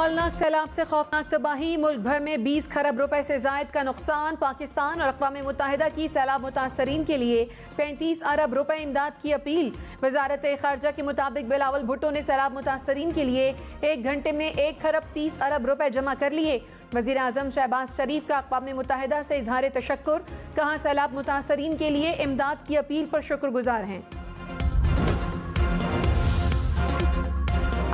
हौलनाक सैलाब से खौफनाक तबाही, मुल्क भर में 20 खरब रुपए से जायद का नुकसान। पाकिस्तान और अक़वाम मुत्तहिदा की सैलाब मुतासरीन के लिए 35 अरब रुपए इमदाद की अपील। वजारत ख़ारजा के मुताबिक बिलावल भुट्टो ने सैलाब मुतासरीन के लिए 1 घंटे में 1 खरब 30 अरब रुपए जमा कर लिए। वज़ीर आज़म शहबाज शरीफ का अक़वाम मुत्तहिदा से इज़हार तशक्कुर, कहा सैलाब मुतासरीन के लिए इमदाद की अपील पर शुक्रगुजार हैं।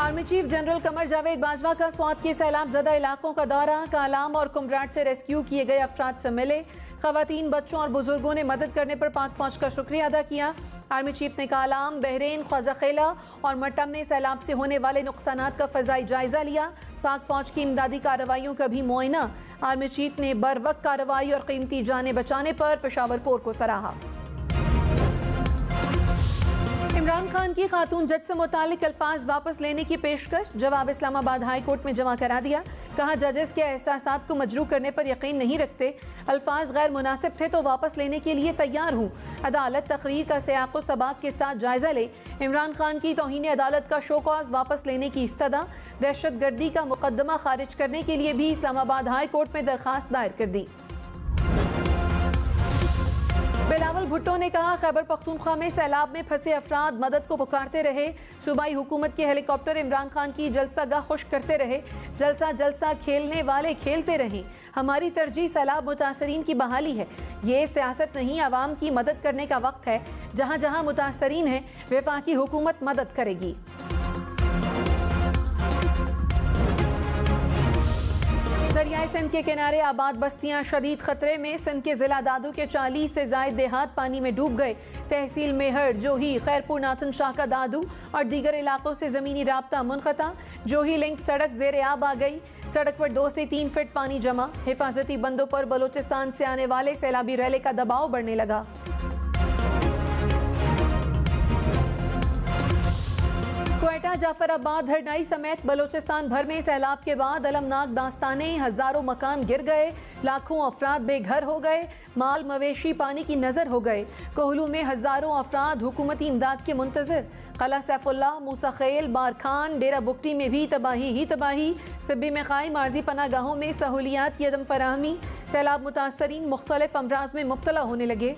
Army chief general Qamar Javed Bajwa का स्वात के सैलाब ज़दा इलाकों का दौरा। कालाम और कुमराट से रेस्क्यू किए गए अफराद से मिले। ख़वातीन, बच्चों और बुजुर्गों ने मदद करने पर पाक फौज का शुक्रिया अदा किया। आर्मी चीफ ने कालाम, बहरीन, ख्वाज़ाखेला और मट्टम में सैलाब से होने वाले नुकसानात का फ़ज़ाई जायज़ा लिया। पाक फौज की इमदादी कार्रवाइयों का भी मुआयना। आर्मी चीफ ने बर वक्त कार्रवाई और कीमती जानें बचाने पर पेशावर कोर को सराहा। इमरान खान की खातून जज से मुतालिक अल्फाज वापस लेने की पेशकश, जवाब इस्लामाबाद हाई कोर्ट में जमा करा दिया। कहा जजेस के एहसासात को मजरू करने पर यकीन नहीं रखते, अल्फाज गैर मुनासिब थे तो वापस लेने के लिए तैयार हूँ। अदालत तकरीर का सियाक़ो सबाक़ के साथ जायजा ले। इमरान खान की तौहीन अदालत का शो कॉज वापस लेने की इस्तदा। दहशत गर्दी का मुकदमा खारिज करने के लिए भी इस्लामाबाद हाई कोर्ट में दरखास्त दायर कर दी। बिलावल भुट्टो ने कहा खैबर पख्तूनख्वा में सैलाब में फंसे अफराद मदद को पुकारते रहे। सूबाई हुकूमत के हेलीकॉप्टर इमरान खान की जलसागाह खुश्क करते रहे। जलसा जलसा खेलने वाले खेलते रहें। हमारी तरजीह सैलाब मुतासरीन की बहाली है। ये सियासत नहीं, आवाम की मदद करने का वक्त है। जहाँ जहाँ मुतासरीन हैं वफाकी हुकूमत मदद करेगी। दरियाए सिंध के किनारे आबाद बस्तियां शदीद खतरे में। सिंध के जिला दादू के 40 से जायद देहात पानी में डूब गए। तहसील मेहर, जोही, खैरपुर, नाथन शाह का दादू और दीगर इलाकों से ज़मीनी राब्ता मुनक़ता। जोही लिंक सड़क ज़ेरे आब आ गई। सड़क पर 2 से 3 फीट पानी जमा। हिफाजती बंदों पर बलोचिस्तान से आने वाले सैलाबी रैले का दबाव बढ़ने लगा। क्वेटा, जाफराबाद, हरनाई समेत बलोचिस्तान भर में सैलाब के बाद अलमनाक दास्तानें। हजारों मकान गिर गए, लाखों अफराद बेघर हो गए, माल मवेशी पानी की नजर हो गए। कोहलू में हजारों अफराद हुकूमती इमदाद के मुंतजर। कला सैफुल्ला, मूसा खेल, बारखान, डेरा बुकटी में भी तबाही ही तबाही। सिब्बी में कायम आर्जी पनागाहों में सहूलियात की अदम फराहमी। सैलाब मुतासरीन मुख्तलिफ अमराज में मुब्तला होने लगे।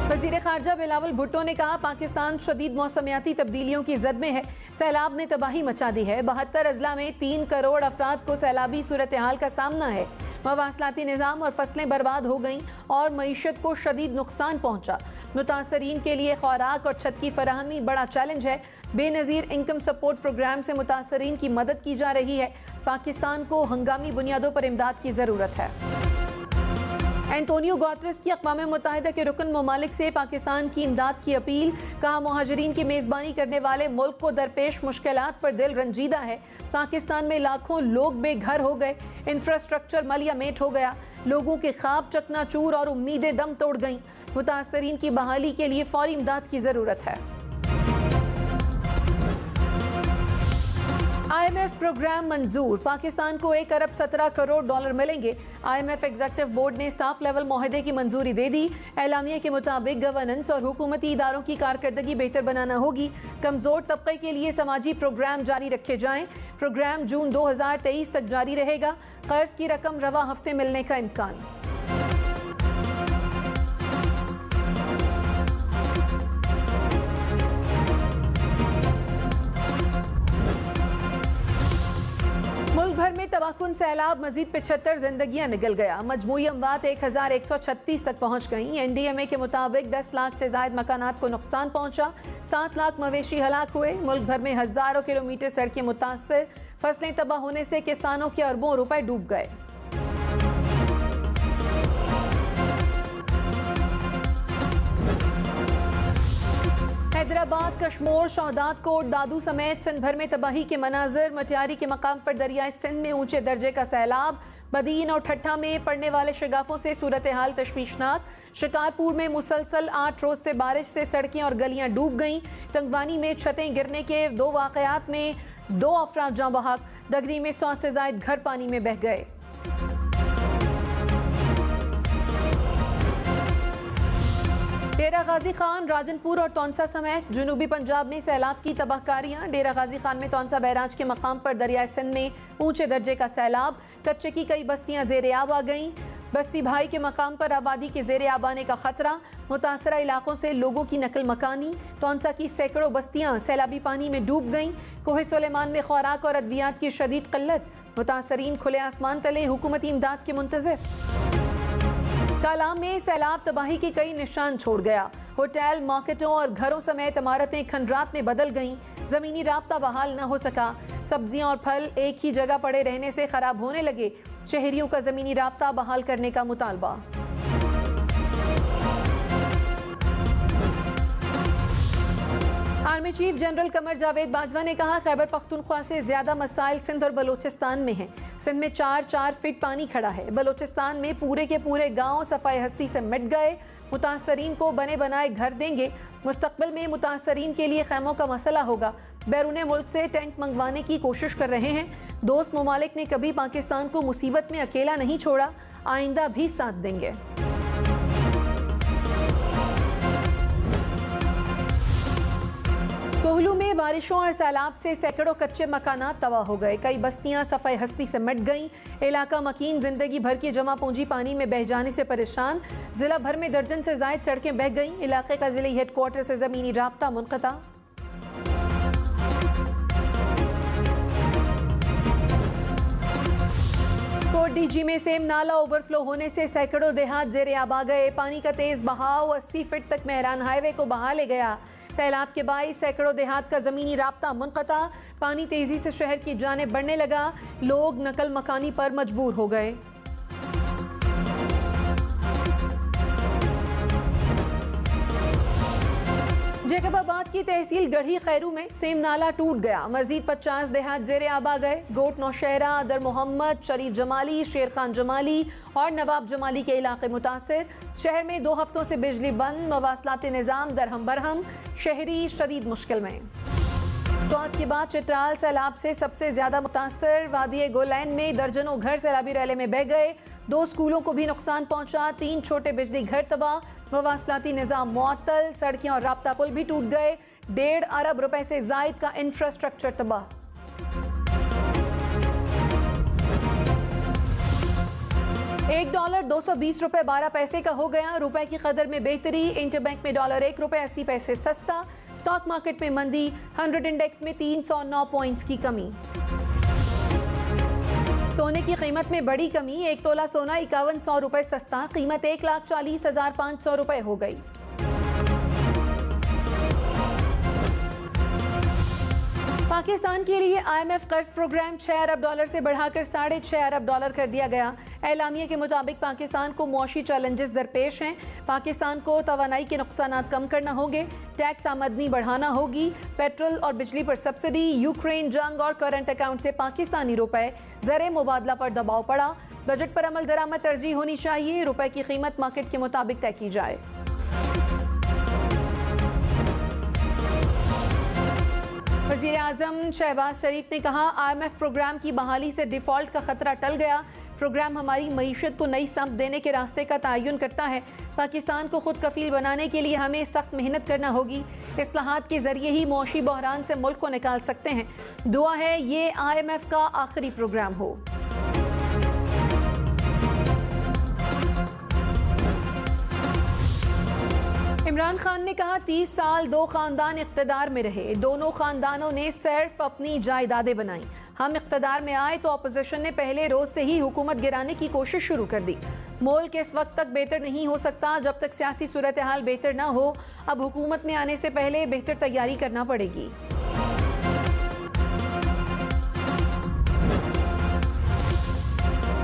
वज़ीर ख़ारजा बिलावल भुट्टो ने कहा पाकिस्तान शदीद मौसमियाती तब्दीलियों की जद में है। सैलाब ने तबाही मचा दी है। 72 अजला में 3 करोड़ अफराद को सैलाबी सूरत हाल का सामना है। मवासलाती निज़ाम और फसलें बर्बाद हो गईं और मईशत को शदीद नुकसान पहुँचा। मुतासरीन के लिए खुराक और छत की फराहमी बड़ा चैलेंज है। बेनज़ीर इनकम सपोर्ट प्रोग्राम से मुतासरीन की मदद की जा रही है। पाकिस्तान को हंगामी बुनियादों पर इमदाद की ज़रूरत है। एंटोनियो गुतेरेस की अक़वाम मुत्तहिदा के रुकन ममालिक से पाकिस्तान की इमदाद की अपील। कहा मुहाजिरीन की मेज़बानी करने वाले मुल्क को दरपेश मुश्किलात पर दिल रंजीदा है। पाकिस्तान में लाखों लोग बेघर हो गए, इंफ्रास्ट्रक्चर मलियामेट हो गया, लोगों के ख्वाब चकनाचूर और उम्मीदें दम तोड़ गईं। मुतासरीन की बहाली के लिए फौरी इमदाद की ज़रूरत है। IMF प्रोग्राम मंजूर। पाकिस्तान को 1 अरब 17 करोड़ डॉलर मिलेंगे। IMF एग्जीक्यूटिव बोर्ड ने स्टाफ लेवल मुआहदे की मंजूरी दे दी। एलामिया के मुताबिक गवर्नेंस और हुकूमती इदारों की कारकर्दगी बेहतर बनाना होगी। कमजोर तबके के लिए समाजी प्रोग्राम जारी रखे जाएं। प्रोग्राम जून 2023 तक जारी रहेगा। कर्ज की रकम रवा हफ्ते मिलने का इम्कान। मुल्क भर में तबाहकुन सैलाब, मजीद 75 जिंदगियां निकल गया। मजमूई अमवात 1136 तक पहुँच गई। NDMA के मुताबिक 10 लाख से जायद मकानात को नुकसान पहुँचा। 7 लाख मवेशी हलाक हुए। मुल्क भर में हजारों किलोमीटर सड़कें मुतासर। फसलें तबाह होने से किसानों के अरबों रुपए डूब गए। हैदराबाद, कश्मोर, शौदात कोट, दादू समेत सिंध भर में तबाही के मनाजिर। मटियारी के मकाम पर दरियाए सिंध में ऊंचे दर्जे का सैलाब। बदीन और ठट्ठा में पड़ने वाले शगाफों से सूरत हाल तशवीशनाक। शिकारपुर में मुसलसल 8 रोज से बारिश से सड़कें और गलियां डूब गईं। तंगवानी में छतें गिरने के 2 वाकयात में 2 अफराद जाँ बहक। डगरी में 100 से जायद घर पानी में बह गए। डेरा गाजी खान, राजनपुर और तौंसा समेत जनूबी पंजाब में सैलाब की तबाहकारियां। डेरा गाजी खान में तौंसा बैराज के मकाम पर दरिया सिंध में ऊंचे दर्जे का सैलाब। कच्चे की कई बस्तियां ज़ेरे आब आ गईं। बस्ती भाई के मकाम पर आबादी के ज़ेरे आब आने का खतरा। मुतासरा इलाकों से लोगों की नकल मकानी। तौंसा की सैकड़ों बस्तियां सैलाबी पानी में डूब गईं। कोहे सुलेमान में खुराक और अद्वियात की शदीद किल्लत। मुतासरीन खुले आसमान तले हुकूमती इमदाद के मुंतज़िर। कालाम में सैलाब तबाही के कई निशान छोड़ गया। होटल, मार्केटों और घरों समेत इमारतें खंडरात में बदल गईं। ज़मीनी राब्ता बहाल न हो सका। सब्जियां और फल एक ही जगह पड़े रहने से खराब होने लगे। शहरियों का ज़मीनी राब्ता बहाल करने का मुतालबा। Army chief general Qamar Javed Bajwa ने कहा, खैबर पख्तूनख्वा से ज्यादा मसाइल सिंध और बलोचिस्तान में हैं। सिंध में 4 फीट पानी खड़ा है। बलोचिस्तान में पूरे के पूरे गांव सफाई हस्ती से मिट गए। मुतासरीन को बने बनाए घर देंगे। मुस्तकबिल में मुतासरीन के लिए खैमों का मसला होगा। बैरून मुल्क से टेंट मंगवाने की कोशिश कर रहे हैं। दोस्त ममालिक ने कभी पाकिस्तान को मुसीबत में अकेला नहीं छोड़ा, आइंदा भी साथ देंगे। कोहलू में बारिशों और सैलाब से सैकड़ों कच्चे मकानात तबाह हो गए। कई बस्तियां सफाई हस्ती से मिट गईं। इलाका मकीन जिंदगी भर की जमा पूंजी पानी में बह जाने से परेशान। जिला भर में दर्जन से जायद सड़कें बह गईं। इलाके का जिले हेडक्वार्टर से जमीनी राब्ता मुनक़ता। कोट डीजी में सेम नाला ओवरफ्लो होने से सैकड़ों देहात ज़ेरे आब आ गए। पानी का तेज बहाव 80 फीट तक मेहरान हाईवे को बहा ले गया। सैलाब के बाइस सैकड़ों देहात का ज़मीनी राब्ता मुनक़ता। पानी तेजी से शहर की जानिब बढ़ने लगा। लोग नकल मकानी पर मजबूर हो गए। जैकबाबाद की तहसील गढ़ी खैरू में सेम नाला टूट गया। मजीद 50 देहात ज़ेरे आब आ गए। गोट नौशहरा, दर मोहम्मद, शरीफ जमाली, शेर खान जमाली और नवाब जमाली के इलाके मुतासिर। शहर में 2 हफ्तों से बिजली बंद। मवासलाती निज़ाम दरहम बरहम। शहरी शदीद मुश्किल में। तौत के बाद चित्राल सैलाब से सबसे ज्यादा मुतासर। वादी गोलैन में दर्जनों घर सैलाबी रैले में बह गए। 2 स्कूलों को भी नुकसान पहुंचा। 3 छोटे बिजली घर तबाह। मवासलाती निज़ाम मुअत्तल। सड़कें और राब्ता पुल भी टूट गए। 1.5 अरब रुपए से जायद का इंफ्रास्ट्रक्चर तबाह। $1 220 रुपए 12 पैसे का हो गया। रुपए की कदर में बेहतरी। इंटरबैंक में $1 रुपए 80 पैसे सस्ता। स्टॉक मार्केट में मंदी। 100 इंडेक्स में 309 पॉइंट्स की कमी। सोने की कीमत में बड़ी कमी। 1 तोला सोना 5100 रुपए सस्ता। कीमत 1,40,500 रुपए हो गई। पाकिस्तान के लिए IMF कर्ज प्रोग्राम $6 अरब से बढ़ाकर $6.5 अरब कर दिया गया। एलामिया के मुताबिक पाकिस्तान को मुआशी चैलेंजेस दरपेश हैं। पाकिस्तान को तवानाई के नुकसानात कम करना होंगे। टैक्स आमदनी बढ़ाना होगी। पेट्रोल और बिजली पर सब्सिडी। यूक्रेन जंग और करंट अकाउंट से पाकिस्तानी रुपए ज़र मुबादला पर दबाव पड़ा। बजट पर अमल दरामद तरजीह होनी चाहिए। रुपए की कीमत मार्केट के मुताबिक तय की जाए। वज़ीर आज़म शहबाज शरीफ ने कहा, IMF प्रोग्राम की बहाली से डिफ़ॉल्ट का खतरा टल गया। प्रोग्राम हमारी मईशत को नई समत देने के रास्ते का तयन करता है। पाकिस्तान को खुद कफील बनाने के लिए हमें सख्त मेहनत करना होगी। इस्लाहात के जरिए ही मौशी बहरान से मुल्क को निकाल सकते हैं। दुआ है ये IMF का आखिरी प्रोग्राम हो। इमरान खान ने कहा, 30 साल 2 खानदान इक़्तिदार में रहे। दोनों खानदानों ने सिर्फ अपनी जायदादें बनाई। हम इक़्तिदार में आए तो अपोजिशन ने पहले रोज से ही हुकूमत गिराने की कोशिश शुरू कर दी। मुल्क इस वक्त तक बेहतर नहीं हो सकता जब तक सियासी सूरत हाल बेहतर ना हो। अब हुकूमत में आने से पहले बेहतर तैयारी करना पड़ेगी।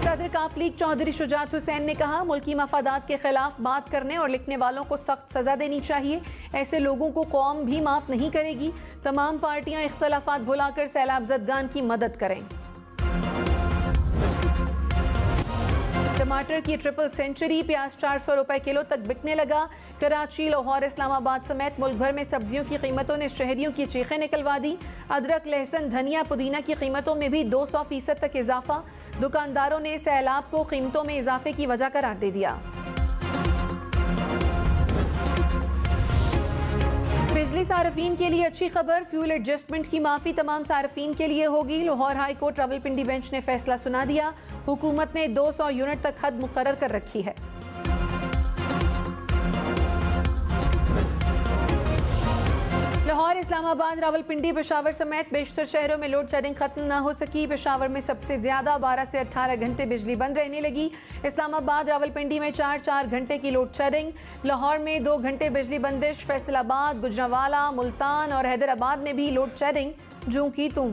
सदर काफ लीग चौधरी शुजात हुसैन ने कहा, मुल्की मफादात के खिलाफ बात करने और लिखने वालों को सख्त सजा देनी चाहिए। ऐसे लोगों को कौम भी माफ नहीं करेगी। तमाम पार्टियां इख्तलाफात भुलाकर सैलाब ज़दगान की मदद करें। टमाटर की ट्रिपल सेंचुरी। प्याज 400 रुपए किलो तक बिकने लगा। कराची, लाहौर, इस्लामाबाद समेत मुल्क भर में सब्जियों की कीमतों ने शहरियों की चीखें निकलवा दी। अदरक, लहसुन, धनिया, पुदीना की कीमतों में भी 200% तक इजाफा। दुकानदारों ने सैलाब को कीमतों में इजाफे की वजह करार दे दिया। सार्फिन के लिए अच्छी खबर, फ्यूल एडजस्टमेंट की माफ़ी तमाम सार्फिन के लिए होगी। Lahore high court Rawalpindi bench ने फैसला सुना दिया। हुकूमत ने 200 यूनिट तक हद मुकर्रर कर रखी है। लाहौर, इस्लामाबाद, रावलपिंडी, पेशावर समेत बेशतर शहरों में लोड शेडिंग खत्म न हो सकी। पेशावर में सबसे ज्यादा 12 से 18 घंटे बिजली बंद रहने लगी। इस्लामाबाद, रावलपिंडी में 4-4 घंटे की लोड शेडिंग। लाहौर में 2 घंटे बिजली बंदिश। फैसलाबाद, गुजरांवाला, मुल्तान और हैदराबाद में भी लोड शेडिंग जूं की तूं।